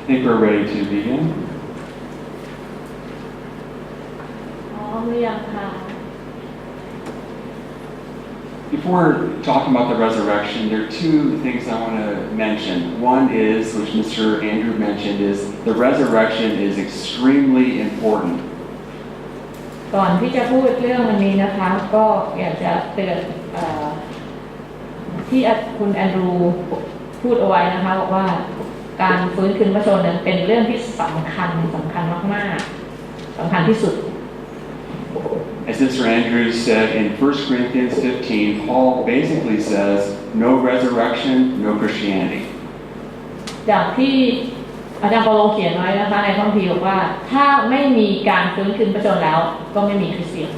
I think we're ready to begin. พร้อมหรือยังคะ Before talking about the resurrection, there are two things I want to mention. One is, which Mr. Andrew mentioned, is the resurrection is extremely important. ก่อนที่จะพูดเรื่องวันนี้นะคะก็อยากจะเตือนที่คุณแอนดรูพูดเอาไว้นะคะบอกว่าการฟื้นคืนพระชนม์นั้นเป็นเรื่องที่สำคัญมากๆสำคัญที่สุด As Mr. Andrews said in 1 Corinthians 15, Paul basically says, no resurrection, no Christianity. จากที่อาจารย์เปาโลเขียนไว้นะคะในพระคัมภีร์บอกว่าถ้าไม่มีการฟื้นคืนพระชนม์แล้วก็ไม่มีคริสเตียน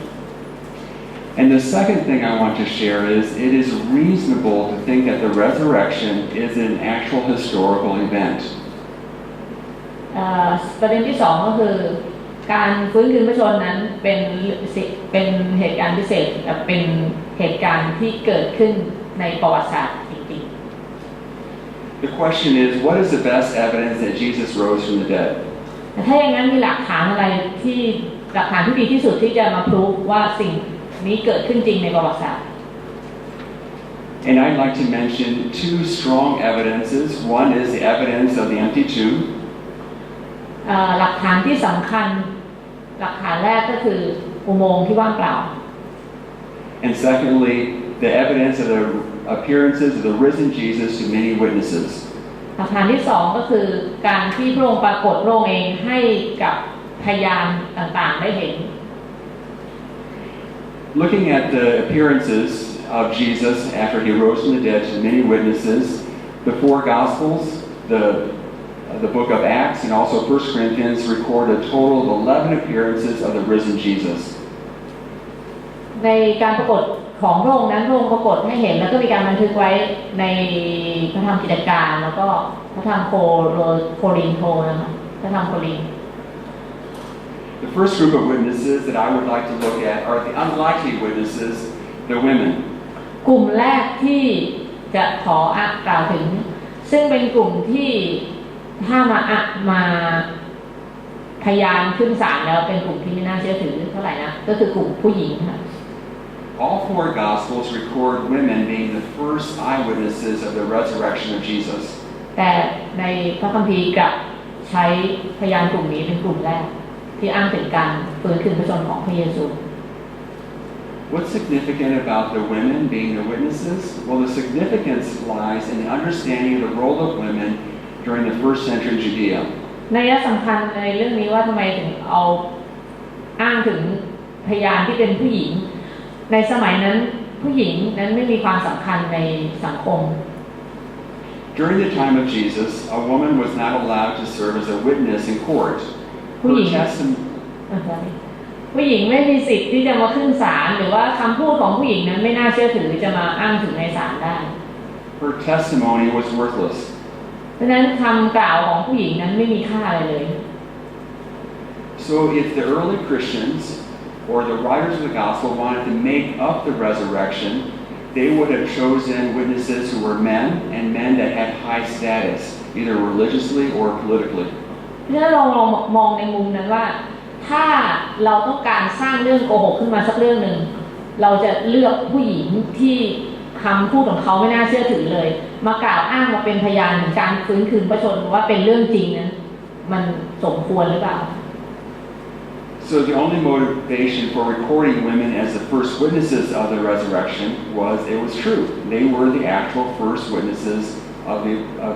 And the second thing I want to share is it is reasonable to think that the resurrection is an actual historical event. ประเด็นที่สองก็คือการฟื้นคืนพระชนม์นั้นเป็นเหตุการณ์พิเศษเป็นเหตุการณ์ที่เกิดขึ้นในประวัติศาสตร์จริงๆ The question is, what is the best evidence that Jesus rose from the dead? ถ้าอย่างนั้นมีหลักฐานอะไรที่หลักฐานที่ดีที่สุดที่จะมาพิสูจว่าสิ่งนี้เกิดขึ้นจริงในประวัติศาสตร์ And I'd like to mention two strong evidences. One is the evidence of the empty tomb. หลักฐานที่สำคัญหลักฐานแรกก็คืออุโมงค์ที่ว่างเปล่า And secondly, the evidence of the appearances of the risen Jesus to many witnesses. หลักฐานที่สองก็คือการที่พระองค์ปรากฏพระองค์เองให้กับพยานต่างๆได้เห็น Looking at the appearances of Jesus after he rose from the dead to many witnesses, the four Gospels, the book of Acts, and also 1 Corinthians record a total of 11 appearances of the risen Jesus. ในการปรากฏของพระองค์นั้นพระองค์ปรากฏให้เห็นแล้วก็มีการบันทึกไว้ในพระธรรมกิจการแล้วก็พระธรรมโครินโตนะคะพระธรรมโคริน The first group of witnesses that I would like to look at are the unlikely witnesses, the women. กลุ่มแรกที่จะขอกล่าวถึงซึ่งเป็นกลุ่มที่ถ้ามาพยานขึ้นศาลแล้วเป็นกลุ่มที่ไม่น่าเชื่อถือเท่าไหร่นะก็คือกลุ่มผู้หญิงค่ะ All four Gospels record women being the first eyewitnesses of the resurrection of Jesus. แต่ในพระคัมภีร์กลับใช้พยานกลุ่มนี้เป็นกลุ่มแรกที่อ้างถึงการฟื้นคืนพระชนม์ของพระเยซู What's significant about the women being the witnesses? Well, the significance lies in the understanding of the role of women during the first century Judea. นัยสำคัญในเรื่องนี้ว่าทำไมถึงเอาอ้างถึงพยานที่เป็นผู้หญิงในสมัยนั้นผู้หญิงนั้นไม่มีความสำคัญในสังคม During the time of Jesus, a woman was not allowed to serve as a witness in court. ผู้หญิงไม่มีสิทธิ์ที่จะมาขึ้นศาลหรือว่าคำพูดของผู้หญิงนั้นไม่น่าเชื่อถือจะมาอ้างถึงในศาลได้ Her testimony was worthless. เพราะฉะนั้นคำกล่าวของผู้หญิงนั้นไม่มีค่าอะไรเลย So if the early Christians or the writers of the gospel wanted to make up the resurrection, they would have chosen witnesses who were men and men that had high status, either religiously or politically. ถ้าเรามองในมุมนั้นว่าถ้าเราต้องการสร้างเรื่องโกหกขึ้นมาสักเรื่องหนึ่งเราจะเลือกผู้หญิงที่คำพูดของเขาไม่น่าเชื่อถือเลยมากล่าวอ้างมาเป็นพยานถึงการฟื้นคืนพระชนม์ว่าเป็นเรื่องจริงนั้นมันสมควรหรือเปล่า So the only motivation for recording women as the first witnesses of the resurrection was it was true. They were the actual first witnesses of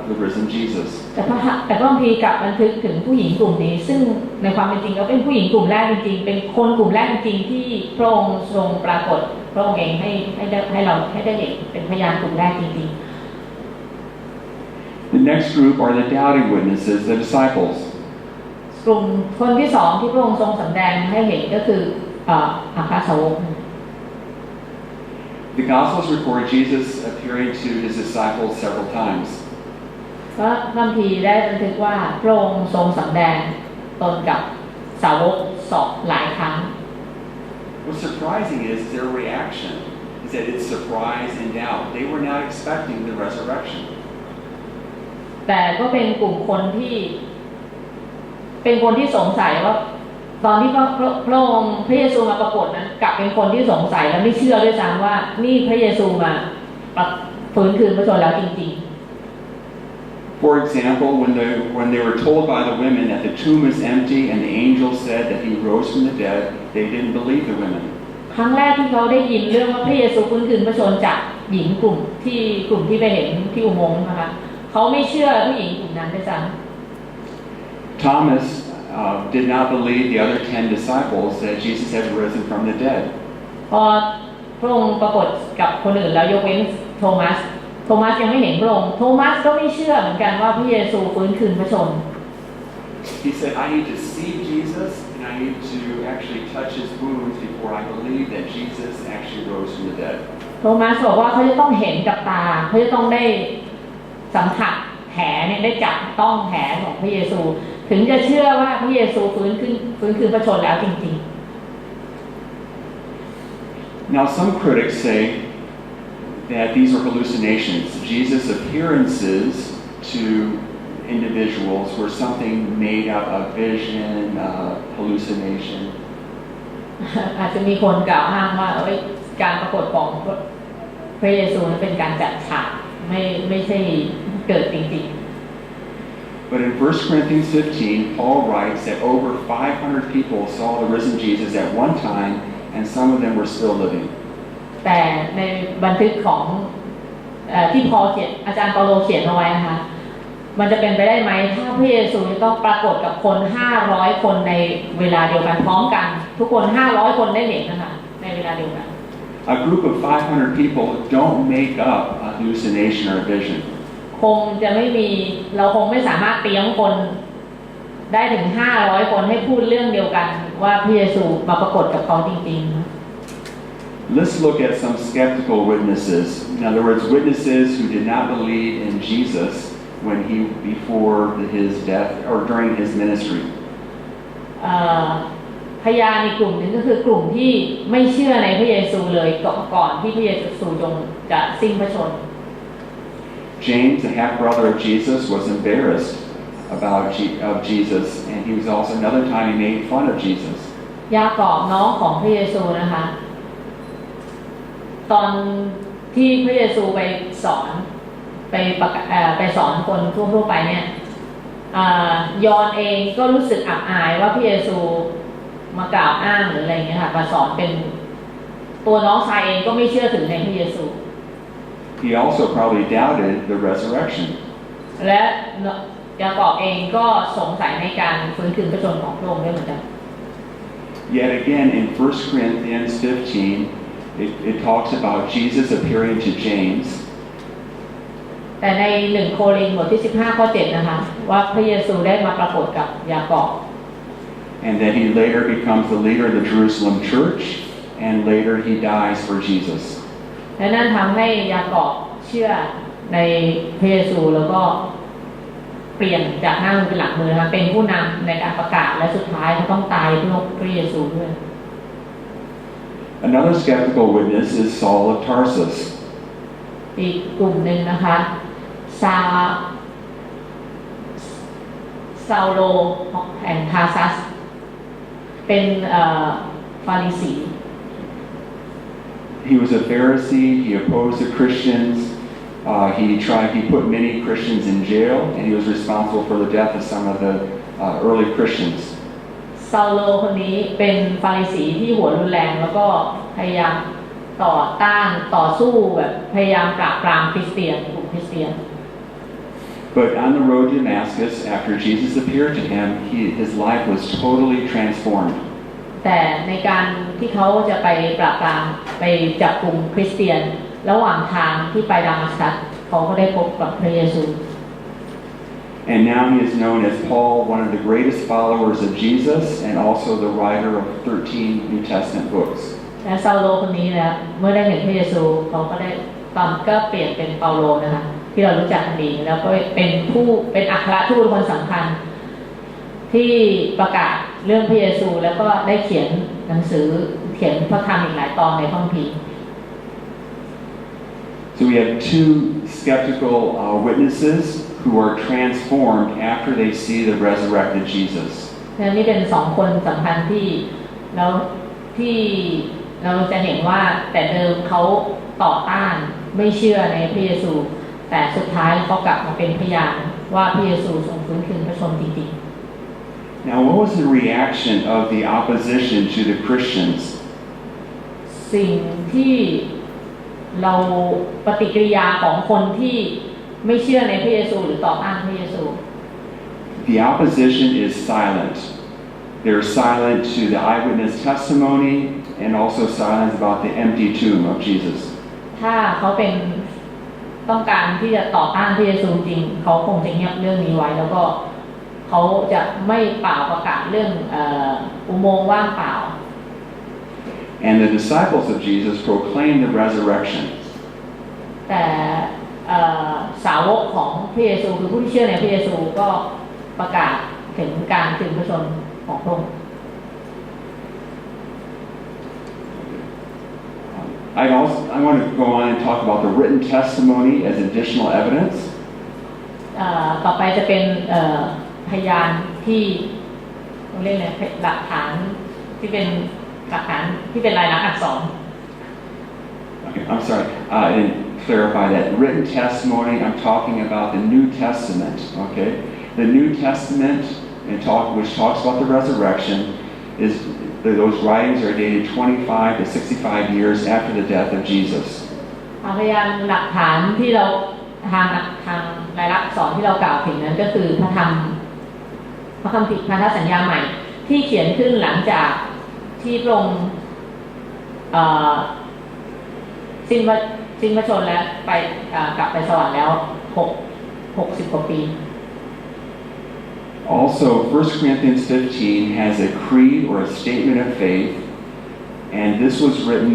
the risen Jesus. แต่พระคัมภีร์กลับบันทึกถึงผู้หญิงกลุ่มนี้ซึ่งในความเป็นจริงก็เป็นผู้หญิงกลุ่มแรกจริงๆเป็นคนกลุ่มแรกจริงๆที่พระองค์ทรงปรากฏพระองค์เองให้เราได้เห็นเป็นพยานกลุ่มแรกจริงๆ The next group are the doubting witnesses, the disciples. กลุ่มคนที่สองที่พระองค์ทรงสำแดงให้เห็นก็คืออัครสาวก The Gospels record Jesus appearing to his disciples several times. พระคัมภีร์ได้บันทึกว่าพระองค์ทรงสำแดงตนกับสาวกหลายครั้ง What's surprising is their reaction is that it's surprise and doubt. They were not expecting the resurrection. แต่ก็เป็นกลุ่มคนที่ เป็นคนที่สงสัยว่าตอนที่พระองค์พระเยซูมาปรากฏนั้นกลับเป็นคนที่สงสัยและไม่เชื่อด้วยซ้ำว่านี่พระเยซูมาฟื้นคืนพระชนแล้วจริงๆFor example, when they were told by the women that the tomb is empty and the angel said that he rose from the dead, they didn't believe the women. ครั้งแรกที่เขาได้ยินเรื่องว่าพระเยซูฟื้นคืนพระชนจากหญิงกลุ่มที่ไปเห็นที่อุโมงค์นะคะเขาไม่เชื่อผู้หญิงกลุ่มนั้นด้วยซ้ำ Thomas did not believe the other 10 disciples that Jesus had risen from the dead. พอพระองค์ปรากฏกับคนอื่นแล้วยกเว้นโทมัสยังไม่เห็นพระองค์โทมัสก็ไม่เชื่อเหมือนกันว่าพระเยซูฟื้นคืนพระชน He said, I need to see Jesus and I need to actually touch his wounds before I believe that Jesus actually rose from the dead. โทมัสบอกว่าเขาจะต้องเห็นกับตาเขาจะต้องได้สัมผัสแผลเนี่ยได้จับต้องแผลของพระเยซูถึงจะเชื่อว่าพระเยซูฟื้นคืนพระชนแล้วจริงๆ Now some critics say that these are hallucinations. Jesus' appearances to individuals were something made up of vision, hallucination. อาจจะมีคนกล่าวอ้างว่าการปรากฏของพระเยซูนั้นเป็นการจัดฉากไม่ใช่เกิดจริงๆ But in 1 Corinthians 15, Paul writes that over 500 people saw the risen Jesus at one time, and some of them were still living. แต่ในบันทึกของที่พอเขียนอาจารย์เปาโลเขียนเอาไว้นะคะมันจะเป็นไปได้ไหมถ้าพระเยซูจะต้องปรากฏกับคน500คนในเวลาเดียวกันพร้อมกันทุกคน500คนได้เห็นนะคะในเวลาเดียวกัน A group of 500 people don't make up a hallucination or a vision. คงจะไม่มีเราคงไม่สามารถเตรียมคนได้ถึง500คนให้พูดเรื่องเดียวกันว่าพระเยซูมาปรากฏกับเขาจริงๆLet's look at some skeptical witnesses. In other words, witnesses who did not believe in Jesus before his death or during his ministry. พยานอีกกลุ่มหนึ่งก็คือกลุ่มที่ไม่เชื่อในพระเยซูเลยก่อนที่พระเยซูจะสิ้นพระชน James, the half-brother of Jesus, was embarrassed of Jesus, and he was also another time he made fun of Jesus. ยากอบน้องของพระเยซูนะคะตอนที่พระเยซูไปสอนไปสอนคนทั่วไปเนี่ยยอนเองก็รู้สึกอับอายว่าพระเยซูมากล่าวอ้างหรืออะไรเงี้ยค่ะมาสอนเป็นตัวน้องชายเองก็ไม่เชื่อถือในพระเยซู He also probably doubted the resurrection. และยากอบเองก็สงสัยในการฟื้นคืนพระชนของพระองค์ด้วยเหมือนกัน Yet again in 1 Corinthians 15, it talks about Jesus appearing to James. แต่ใน1โครินธ์บทที่15ข้อ7นะคะว่าพระเยซูได้มาปรากฏกับยากอบ And that he later becomes the leader of the Jerusalem church, and later he dies for Jesus. และนั่นทำให้ยากอบเชื่อในพระเยซูแล้วก็เปลี่ยนจากหน้ามือเป็นหลังมือนะคะเป็นผู้นำในการประกาศและสุดท้ายเขาต้องตายเพื่อพระเยซูด้วย Another skeptical witness is Saul of Tarsus. อีกกลุ่มหนึ่งนะคะซาโลแห่งทาซัสเป็นฟาริสี He was a Pharisee. He opposed the Christians. He put many Christians in jail, and he was responsible for the death of some of the early Christians. ซาโลคนนี้เป็นฟาริสีที่หัวรุนแรงแล้วก็พยายามต่อสู้แบบพยายามปราบปรามคริสเตียนกลุ่มคริสเตียน But on the road to Damascus, after Jesus appeared to him, his life was totally transformed. แต่ในการที่เขาจะไปปราบปรามไปจับกลุ่มคริสเตียนระหว่างทางที่ไปดามัสกัสเขาก็ได้พบกับพระเยซู And now he is known as Paul, one of the greatest followers of Jesus, and also the writer of 13 New Testament books. และซาโลคนนี้นะเมื่อได้เห็นพระเยซูเขาก็เปลี่ยนเป็นเปาโลนะคะที่เรารู้จักกันดีแล้วก็เป็นอัครทูตคนสำคัญที่ประกาศเรื่องพระเยซูแล้วก็ได้เขียนหนังสือเขียนพระธรรมอีกหลายตอนในพระคัมภีร์ So we have two skeptical witnesses who are transformed after they see the resurrected Jesus. นี่เป็นสองคนสำคัญที่แล้วที่เราจะเห็นว่าแต่เดิมเขาต่อต้านไม่เชื่อในพระเยซูแต่สุดท้ายเขากลับมาเป็นพยานว่าพระเยซูทรงฟื้นคืนพระชนม์จริงๆ Now, what was the reaction of the opposition to the Christians? สิ่งที่เราปฏิกิริยาของคนที่ไม่เชื่อในพระเยซูหรือต่อต้านพระเยซู The opposition is silent. They're silent to the eyewitness testimony and also silent about the empty tomb of Jesus. ถ้าเขาเป็นต้องการที่จะต่อต้านพระเยซูจริงเขาคงจะเงียบเรื่องนี้ไว้แล้วก็เขาจะไม่เป่าประกาศเรื่องอุโมงค์ว่างเปล่า And the disciples of Jesus proclaimed the resurrection. แต่สาวกของพระเยซูคือผู้ที่เชื่อในพระเยซูก็ประกาศถึงการคืนพระชนม์ของพระองค์ I want to go on and talk about the written testimony as additional evidence. ต่อไปจะเป็นพยานที่เรียกอะไรหลักฐานที่เป็นหลักฐานที่เป็นลายลักษณ์อักษร Okay, I'm sorry. I didn't clarify that. Written testimony, I'm talking about the New Testament, okay? The New Testament, which talks about the resurrection, is those writings are dated 25 to 65 years after the death of Jesus. พยานหลักฐานที่เราทางลายลักษณ์อักษรที่เรากล่าวถึงนั้นก็คือพระคัมภีร์พันธสัญญาใหม่ที่เขียนขึ้นหลังจากที่พระองค์สิ้นพระชนม์แล้วไปกลับไปสวรรค์แล้ว60 กว่าปี Also, 1 Corinthians 15 has a creed or a statement of faith, and this was written,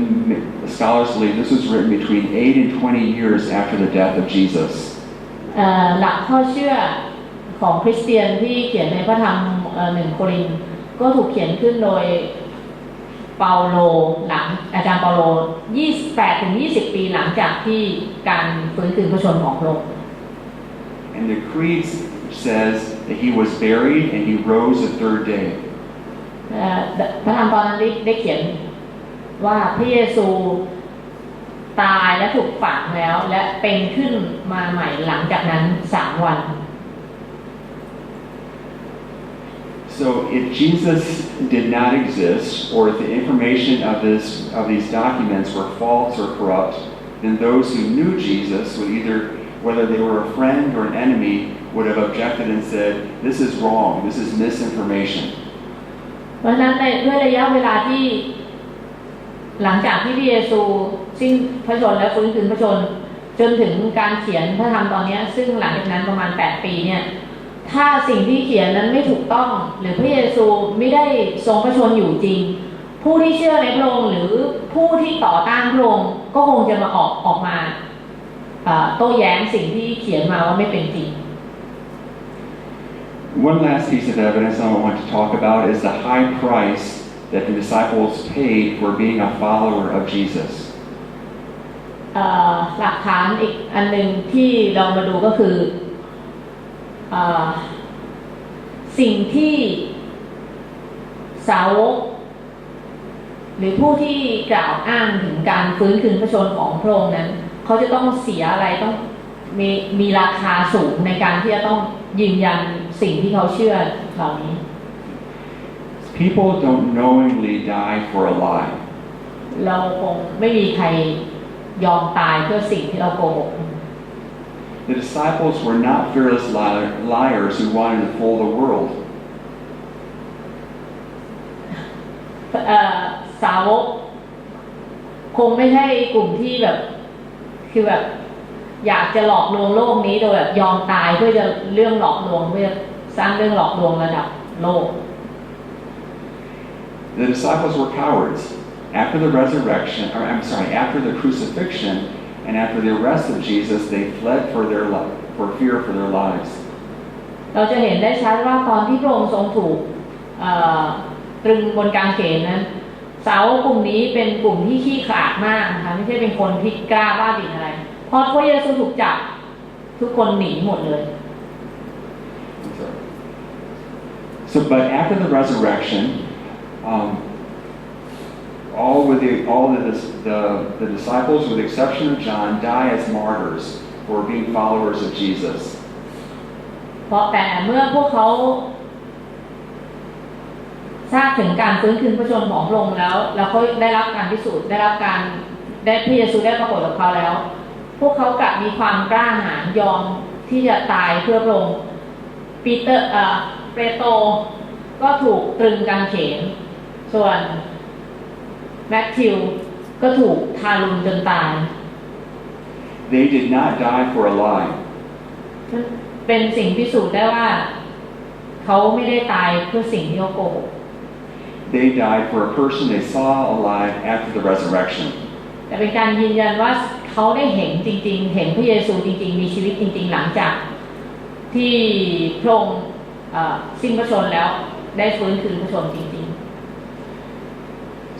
scholars believe this was written between 8 and 20 years after the death of Jesus. หลักข้อเชื่อของคริสเตียนที่เขียนในพระธรรม1 โครินธ์ก็ถูกเขียนขึ้นโดยเปาโลหลังอาจารย์เปาโล28 ถึง 20 ปีหลังจากที่การฟื้นคืนพระชนม์ของพระองค์ And the creed says that he was buried and he rose the third day. พระธรรมตอนนั้นได้เขียนว่าพระเยซูตายและถูกฝังแล้วและเป็นขึ้นมาใหม่หลังจากนั้น3 วัน So if Jesus did not exist, or if the information of these documents were false or corrupt, then those who knew Jesus would either, whether they were a friend or an enemy, would have objected and said, "This is wrong. This is misinformation." เพราะฉะนั้นด้วยระยะเวลาที่หลังจากที่พระเยซูสิ้นพระชนม์และฟื้นคืนพระชนม์จนถึงการเขียนพระธรรมตอนนี้ซึ่งหลังจากนั้นประมาณ8 ปีเนี่ยถ้าสิ่งที่เขียนนั้นไม่ถูกต้องหรือพระเยซูไม่ได้ทรงพระชนม์อยู่จริงผู้ที่เชื่อในพระองค์หรือผู้ที่ต่อต้านพระองค์ก็คงจะมาออกมาโต้แย้งสิ่งที่เขียนมาว่าไม่เป็นจริง One last piece of evidence I want to talk about is the high price that the disciples paid for being a follower of Jesus. หลักฐานอีกอันหนึ่งที่เรามาดูก็คือสิ่งที่สาวกหรือผู้ที่กล่าวอ้างถึงการฟื้นคืนพระชนม์ของพระองค์นั้นเขาจะต้องเสียอะไรต้องมีราคาสูงในการที่จะต้องยืนยันสิ่งที่เขาเชื่อเหล่านี้ People don't knowingly die for a lie. เราคงไม่มีใครยอมตายเพื่อสิ่งที่เราโกหก The disciples were not fearless liars who wanted to fool the world. สาวกคงไม่ใช่กลุ่มที่แบบคือแบบอยากจะหลอกลวงโลกนี้โดยแบบยอมตายเพื่อจะเรื่องหลอกลวงเพื่อสร้างเรื่องหลอกลวงระดับโลก The disciples were cowards. After the resurrection, after the crucifixion and after the arrest of Jesus, they fled for fear for their lives. เราจะเห็นได้ชัดว่าตอนที่พระองค์ทรงถูกตรึงบนกางเขนนั้นสาวกกลุ่มนี้เป็นกลุ่มที่ขี้ขลาดมากนะคะไม่ใช่เป็นคนที่กล้าบ้าบิ่นอะไรพอพระเยซูถูกจับทุกคนหนีหมดเลย So, but after the resurrection, all the disciples, with the exception of John, die as martyrs for being followers of Jesus. เพราะแต่เมื่อพวกเขาทราบถึงการฟื้นคืนพระชนม์ของพระองค์แล้วเขาได้รับการพิสูจน์ได้พระเยซูได้ปรากฏกับเขาแล้ว พวกเขากลับมีความกล้าหาญยอมที่จะตายเพื่อพระองค์เปโตรก็ถูกตรึงกางเขนส่วนแมทธิวก็ถูกทารุณจนตาย They did not die for a lie. เป็นสิ่งพิสูจน์ได้ว่าเขาไม่ได้ตายเพื่อสิ่งที่เขาโกหก They died for a person they saw alive after the resurrection. แต่เป็นการยืนยันว่าเขาได้เห็นจริงๆเห็นพระเยซูจริงๆมีชีวิตจริงๆหลังจากที่พระองค์สิ้นพระชนม์แล้วได้ฟื้นคืนพระชนม์จริงๆ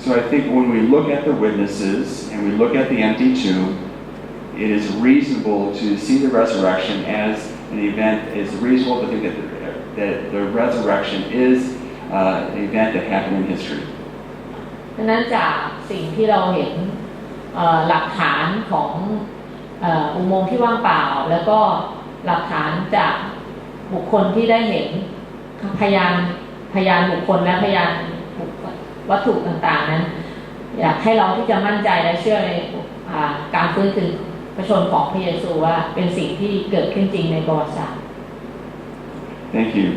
So I think when we look at the witnesses and we look at the empty tomb, it is reasonable to see the resurrection as an event. It's reasonable to think that the resurrection is an event that happened in history. ดังนั้นจากสิ่งที่เราเห็นหลักฐานของอุโมงค์ที่ว่างเปล่าแล้วก็หลักฐานจากบุคคลที่ได้เห็นพยานบุคคลและพยานวัตถุต่างๆนั้นอยากให้เราที่จะมั่นใจและเชื่อในการฟื้นคืนพระชนม์ของพระเยซูว่าเป็นสิ่งที่เกิดขึ้นจริงในประวัติศาสตร์ Thank you.